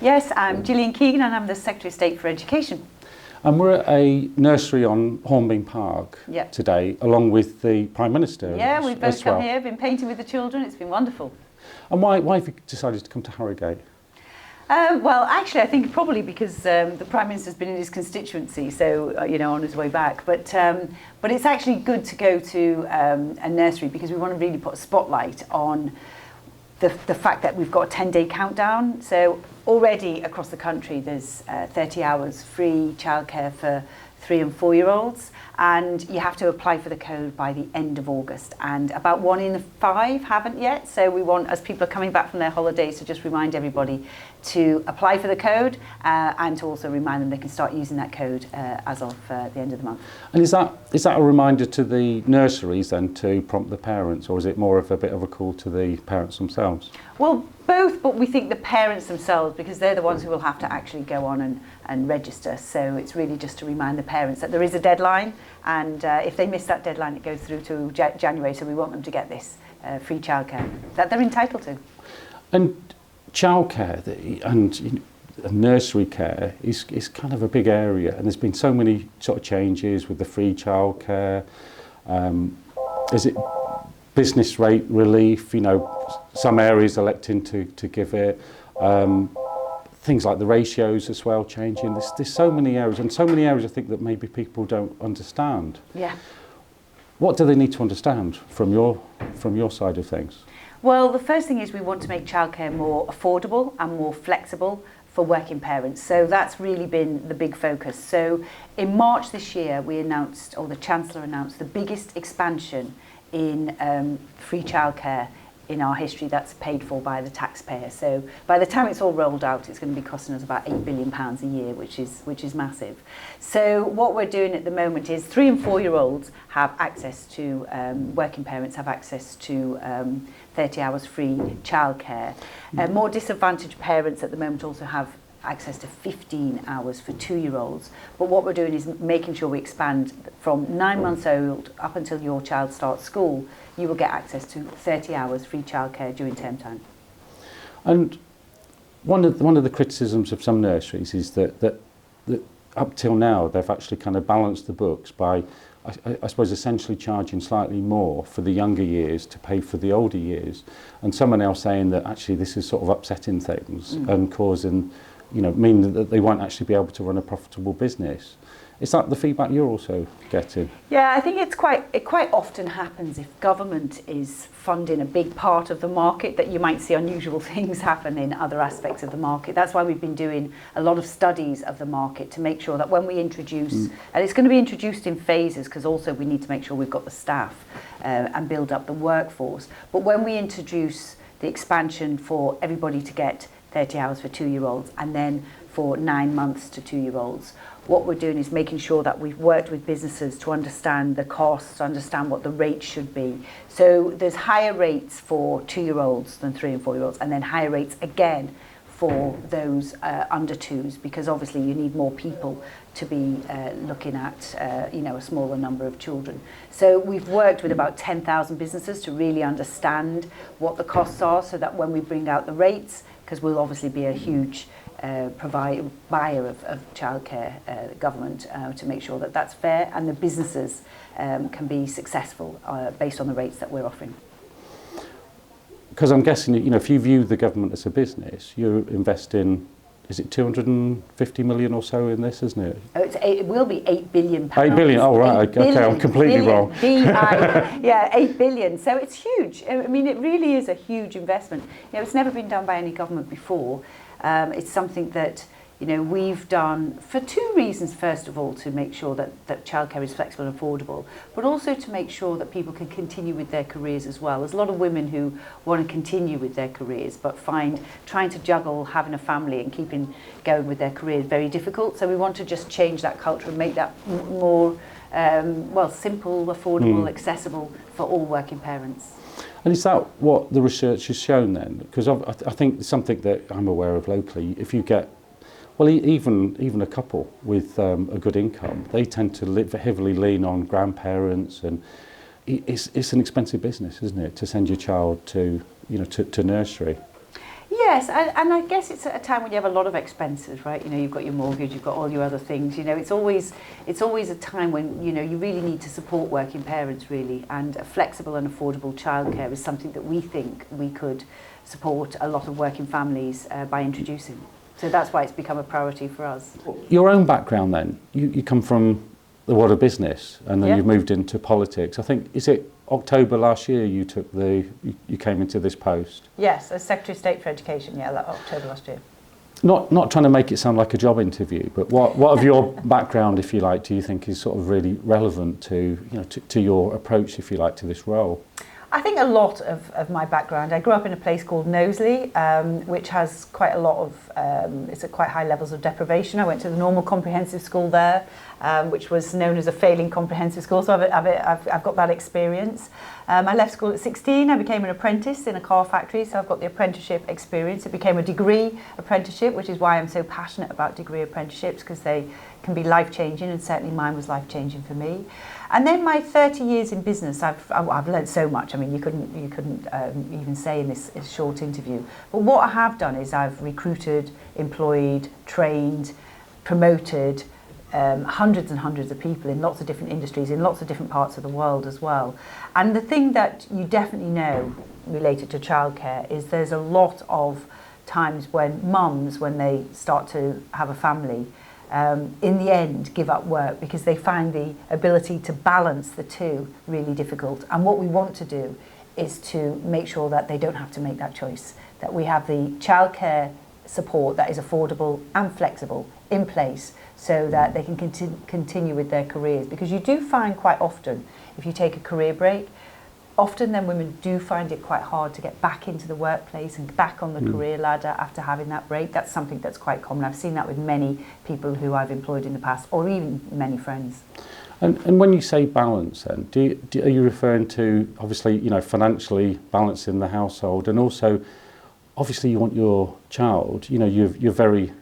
Yes, I'm Gillian Keegan and I'm the Secretary of State for Education. And we're at a nursery on Hornbeam Park today, along with the Prime Minister. Yeah, we've both come here, been painting with the children, it's been wonderful. And why have you decided to come to Harrogate? Well, actually, I think probably because the Prime Minister's been in his constituency, so, on his way back. But it's actually good to go to a nursery because we want to really put a spotlight on the fact that we've got a 10-day countdown. So already across the country, there's 30 hours free childcare for 3 and 4-year-olds, and you have to apply for the code by the end of August, and about 1 in 5 haven't yet. So we want, as people are coming back from their holidays, to just remind everybody to apply for the code and to also remind them they can start using that code as of the end of the month. And is that a reminder to the nurseries then to prompt the parents, or is it more of a bit of a call to the parents themselves? Well, both, but we think the parents themselves, because they're the ones who will have to actually go on and register. So it's really just to remind the parents that there is a deadline, and if they miss that deadline, it goes through to January. So we want them to get this free childcare that they're entitled to. And childcare and nursery care is kind of a big area, and there's been so many sort of changes with the free childcare. Is it business rate relief? Some areas electing to give it. Things like the ratios as well changing. There's so many areas, and so many areas I think that maybe people don't understand. Yeah. What do they need to understand from your side of things? Well, the first thing is we want to make childcare more affordable and more flexible for working parents. So that's really been the big focus. So in March this year, we announced, or the Chancellor announced, the biggest expansion in free childcare in our history that's paid for by the taxpayer. So by the time it's all rolled out, it's going to be costing us about £8 billion a year, which is massive. So what we're doing at the moment is 3 and 4-year-olds have access to, working parents have access to 30 hours free childcare. More disadvantaged parents at the moment also have access to 15 hours for 2-year-olds. But what we're doing is making sure we expand from 9 months old up until your child starts school. You will get access to 30 hours free childcare during term time. And one of the criticisms of some nurseries is that up till now they've actually kind of balanced the books by, I suppose, essentially charging slightly more for the younger years to pay for the older years, and someone else saying that actually this is sort of upsetting things and causing, meaning that they won't actually be able to run a profitable business. Is that the feedback you're also getting? Yeah, I think it quite often happens if government is funding a big part of the market that you might see unusual things happen in other aspects of the market. That's why we've been doing a lot of studies of the market to make sure that when we introduce, and it's going to be introduced in phases because also we need to make sure we've got the staff and build up the workforce. But when we introduce the expansion for everybody to get 30 hours for 2-year-olds and then for 9 months to 2-year-olds, what we're doing is making sure that we've worked with businesses to understand the costs, to understand what the rates should be. So there's higher rates for 2-year-olds than 3 and 4-year-olds, and then higher rates again for those under 2s, because obviously you need more people to be looking at a smaller number of children. So we've worked with about 10,000 businesses to really understand what the costs are, so that when we bring out the rates, because we'll obviously be a huge buyer of childcare, government, to make sure that that's fair and the businesses can be successful based on the rates that we're offering. Because I'm guessing, if you view the government as a business, you're investing, is it 250 million or so in this, isn't it? It will be £8 billion. 8 billion, oh right, okay, I'm completely wrong. Yeah, 8 billion, so it's huge. I mean, it really is a huge investment. It's never been done by any government before. It's something that we've done for 2 reasons. First of all, to make sure that childcare is flexible and affordable, but also to make sure that people can continue with their careers as well. There's a lot of women who want to continue with their careers, but find trying to juggle having a family and keeping going with their career very difficult. So we want to just change that culture and make that more simple, affordable, accessible for all working parents. And is that what the research has shown then? Because I think something that I'm aware of locally, if you get, even a couple with a good income, they tend to heavily lean on grandparents, and it's an expensive business, isn't it, to send your child to nursery? Yeah, Yes, and I guess it's at a time when you have a lot of expenses, right? You know, you've got your mortgage, you've got all your other things. You know, it's always a time when, you know, you really need to support working parents, really, and a flexible and affordable childcare is something that we think we could support a lot of working families by introducing. So that's why it's become a priority for us. Your own background then, you come from the world of business and then Yeah. you've moved into politics. I think, is it October last year you came into this post? Yes, as Secretary of State for Education, yeah, October last year. Not trying to make it sound like a job interview, but what of your background, if you like, do you think is sort of really relevant to, you know, to your approach, if you like, to this role? I think a lot of my background, I grew up in a place called Knowsley, which has quite a lot of, it's at quite high levels of deprivation. I went to the normal comprehensive school there, which was known as a failing comprehensive school, so I've got that experience. I left school at 16, I became an apprentice in a car factory, so I've got the apprenticeship experience. It became a degree apprenticeship, which is why I'm so passionate about degree apprenticeships, because they can be life-changing, and certainly mine was life-changing for me. And then my 30 years in business, I've learned so much. I mean, you couldn't even say in this short interview. But what I have done is I've recruited, employed, trained, promoted hundreds and hundreds of people in lots of different industries, in lots of different parts of the world as well. And the thing that you definitely know related to childcare is there's a lot of times when mums, when they start to have a family, in the end give up work because they find the ability to balance the two really difficult. And what we want to do is to make sure that they don't have to make that choice, that we have the childcare support that is affordable and flexible in place so that they can continue with their careers. Because you do find quite often, if you take a career break, often then women do find it quite hard to get back into the workplace and back on the career ladder after having that break. That's something that's quite common. I've seen that with many people who I've employed in the past, or even many friends. And when you say balance then, are you referring to, obviously, you know, financially balancing the household, and also, obviously you want your child, you know, you're very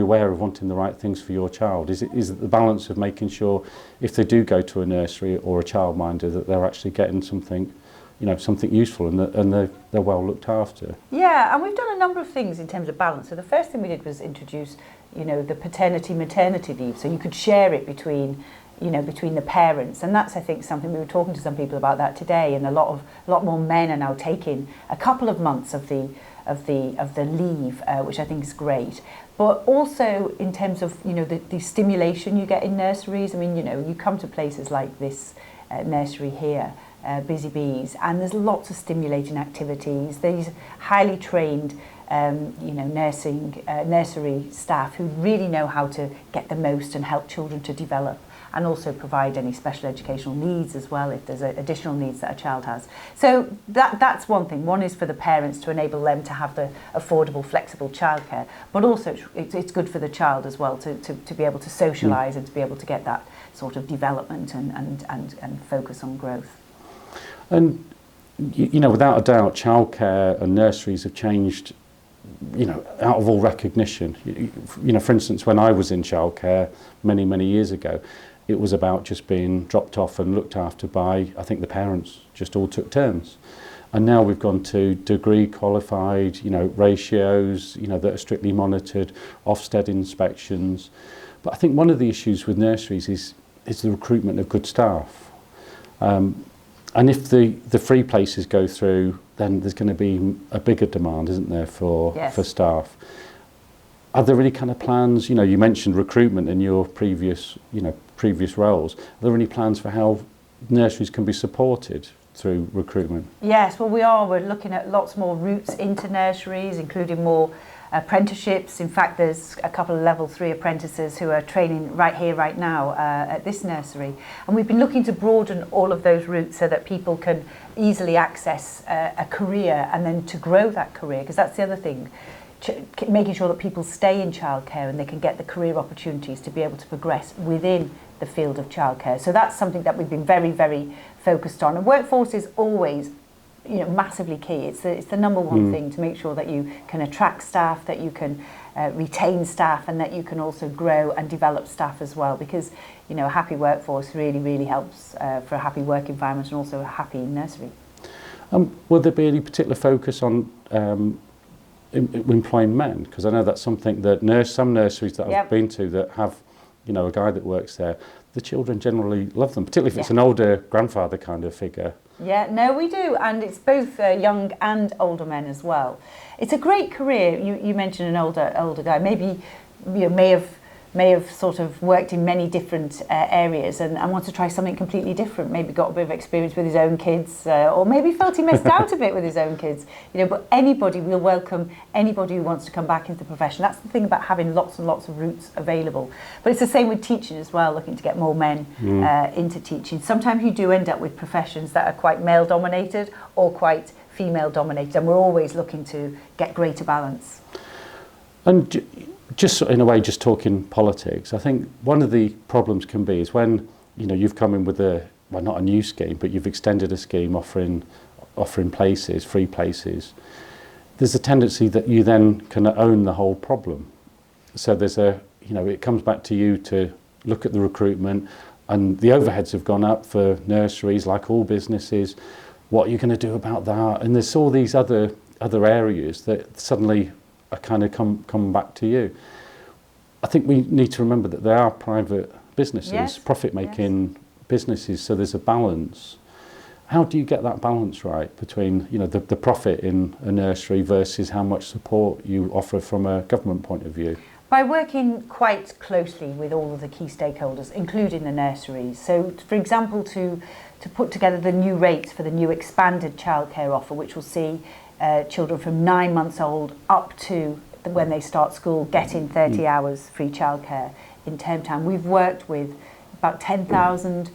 aware of wanting the right things for your child. Is it the balance of making sure if they do go to a nursery or a childminder that they're actually getting something, you know, something useful and they're well looked after? Yeah, and we've done a number of things in terms of balance. So the first thing we did was introduce, you know, the paternity-maternity leave, so you could share it between the parents, and that's, I think, something we were talking to some people about that today, and a lot more men are now taking a couple of months of the leave, which I think is great. But also in terms of, you know, the stimulation you get in nurseries. I mean, you know, you come to places like this nursery here, Busy Bees, and there's lots of stimulating activities. These highly trained nursery staff who really know how to get the most and help children to develop, and also provide any special educational needs as well if there's additional needs that a child has. So that's one thing. One is for the parents to enable them to have the affordable, flexible childcare, but also it's good for the child as well to be able to socialise and to be able to get that sort of development and focus on growth. And, you know, without a doubt, childcare and nurseries have changed, you know, out of all recognition. You know, for instance, when I was in childcare many years ago, it was about just being dropped off and looked after by, I think the parents just all took turns. And now we've gone to degree qualified, you know, ratios, you know, that are strictly monitored, Ofsted inspections. But I think one of the issues with nurseries is the recruitment of good staff. And if the free places go through, then there's going to be a bigger demand, isn't there, for staff? Are there any kind of plans? You know, you mentioned recruitment in your previous roles. Are there any plans for how nurseries can be supported through recruitment? Yes, well, we are. We're looking at lots more routes into nurseries, including more apprenticeships. In fact, there's a couple of level 3 apprentices who are training right here, right now at this nursery. And we've been looking to broaden all of those routes so that people can easily access a career and then to grow that career, because that's the other thing. Making sure that people stay in childcare and they can get the career opportunities to be able to progress within the field of childcare. So that's something that we've been very focused on. And workforce is always, you know, massively key. It's the number one thing to make sure that you can attract staff, that you can retain staff, and that you can also grow and develop staff as well. Because, you know, a happy workforce really helps for a happy work environment and also a happy nursery. Will there be any particular focus on employing men? Because I know that's something that some nurseries that I've been to that have, you know, a guy that works there, the children generally love them, particularly if it's an older grandfather kind of figure. Yeah, no, we do, and it's both young and older men as well. It's a great career. You mentioned an older guy. Maybe you know, may have sort of worked in many different areas and wants to try something completely different. Maybe got a bit of experience with his own kids, or maybe felt he missed out a bit with his own kids. You know, but we'll welcome anybody who wants to come back into the profession. That's the thing about having lots and lots of routes available. But it's the same with teaching as well, looking to get more men into teaching. Sometimes you do end up with professions that are quite male dominated or quite female dominated, and we're always looking to get greater balance. And just in a way, just talking politics, I think one of the problems can be is when, you know, you've come in with not a new scheme, but you've extended a scheme offering places, free places, there's a tendency that you then can own the whole problem. So it comes back to you to look at the recruitment, and the overheads have gone up for nurseries, like all businesses. What are you going to do about that? And there's all these other areas that suddenly are kind of come back to you. I think we need to remember that they are private businesses, profit-making businesses, so there's a balance. How do you get that balance right between, you know, the profit in a nursery versus how much support you offer from a government point of view? By working quite closely with all of the key stakeholders, including the nurseries. So, for example, to put together the new rates for the new expanded childcare offer, which will see children from 9 months old up to when they start school getting 30 hours free childcare in term time. We've worked with about 10,000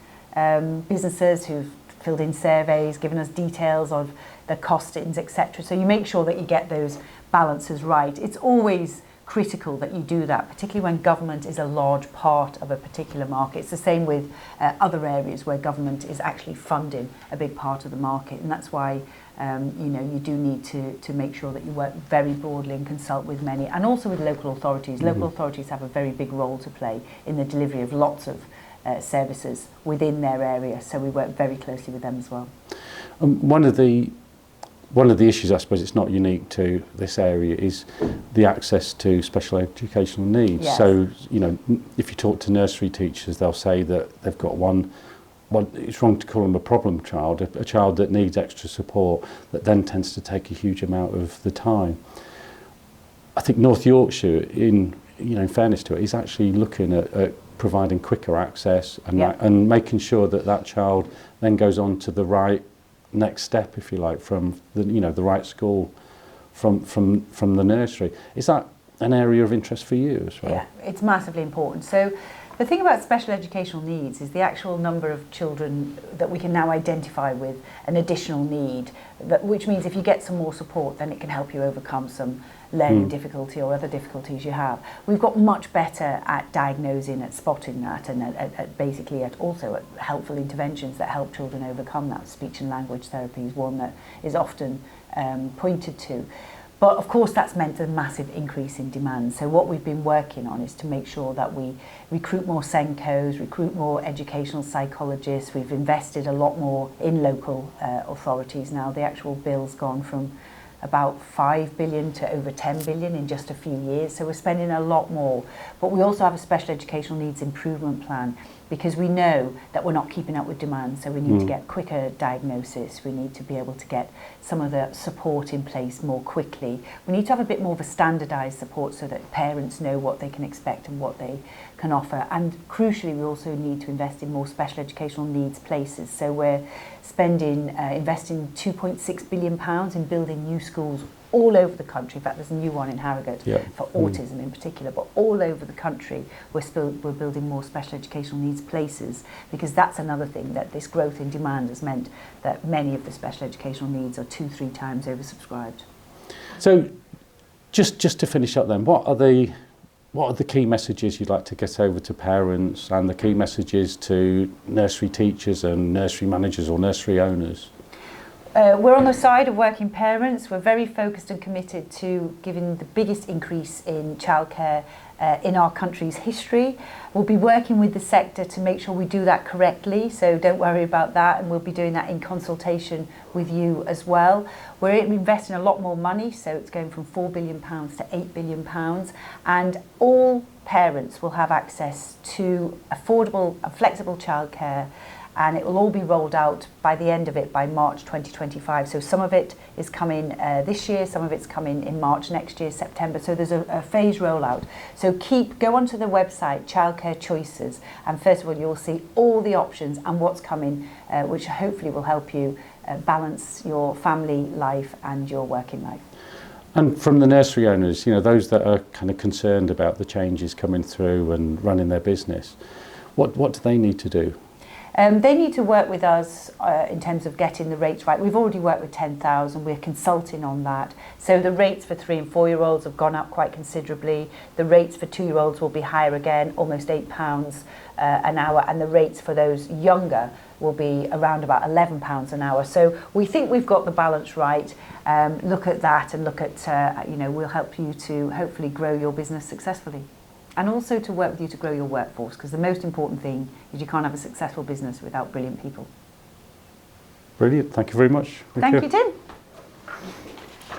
businesses who've filled in surveys, given us details of the costings, etc. So you make sure that you get those balances right. It's always critical that you do that, particularly when government is a large part of a particular market. It's the same with other areas where government is actually funding a big part of the market, and that's why you do need to make sure that you work very broadly and consult with many, and also with local authorities. Local authorities have a very big role to play in the delivery of lots of services within their area, so we work very closely with them as well. One of the issues, I suppose it's not unique to this area, is the access to special educational needs. Yes. So, you know, if you talk to nursery teachers, they'll say that they've got one, it's wrong to call them a problem child, a child that needs extra support that then tends to take a huge amount of the time. I think North Yorkshire, in fairness to it, is actually looking at providing quicker access and making sure that child then goes on to the right next step, if you like, from the right school, from the nursery. Is that an area of interest for you as well? Yeah, it's massively important. So the thing about special educational needs is the actual number of children that we can now identify with an additional need, which means if you get some more support, then it can help you overcome some learning difficulty or other difficulties you have. We've got much better at diagnosing, at spotting that, and at helpful interventions that help children overcome that. Speech and language therapy is one that is often pointed to. But of course that's meant a massive increase in demand. So what we've been working on is to make sure that we recruit more SENCOs, recruit more educational psychologists. We've invested a lot more in local authorities now. The actual bill's gone from about 5 billion to over 10 billion in just a few years. So we're spending a lot more. But we also have a special educational needs improvement plan, because we know that we're not keeping up with demand. So we need to get quicker diagnosis. We need to be able to get some of the support in place more quickly. We need to have a bit more of a standardised support so that parents know what they can expect and what they can offer. And crucially, we also need to invest in more special educational needs places. So we're investing £2.6 billion in building new schools all over the country. In fact, there's a new one in Harrogate for autism in particular, but all over the country we're building more special educational needs places, because that's another thing, that this growth in demand has meant that many of the special educational needs are 2-3 times oversubscribed. So just to finish up then, what are the key messages you'd like to get over to parents, and the key messages to nursery teachers and nursery managers or nursery owners? We're on the side of working parents. We're very focused and committed to giving the biggest increase in childcare in our country's history. We'll be working with the sector to make sure we do that correctly, so don't worry about that, and we'll be doing that in consultation with you as well. We're investing a lot more money, so it's going from £4 billion to £8 billion, and all parents will have access to affordable and flexible childcare, and it will all be rolled out by the end of it by March 2025. So some of it is coming this year, some of it's coming in March next year, September. So there's a phased rollout. So go onto the website, Childcare Choices, and first of all you'll see all the options and what's coming, which hopefully will help you balance your family life and your working life. And from the nursery owners, those that are kind of concerned about the changes coming through and running their business, what do they need to do? They need to work with us in terms of getting the rates right. We've already worked with 10,000, we're consulting on that. So the rates for 3 and 4 year olds have gone up quite considerably. The rates for 2 year olds will be higher again, almost £8 an hour, and the rates for those younger will be around about £11 an hour. So we think we've got the balance right. Look at that and look at, we'll help you to hopefully grow your business successfully. And also to work with you to grow your workforce, because the most important thing is you can't have a successful business without brilliant people. Brilliant. Thank you very much. Thank you, Tim.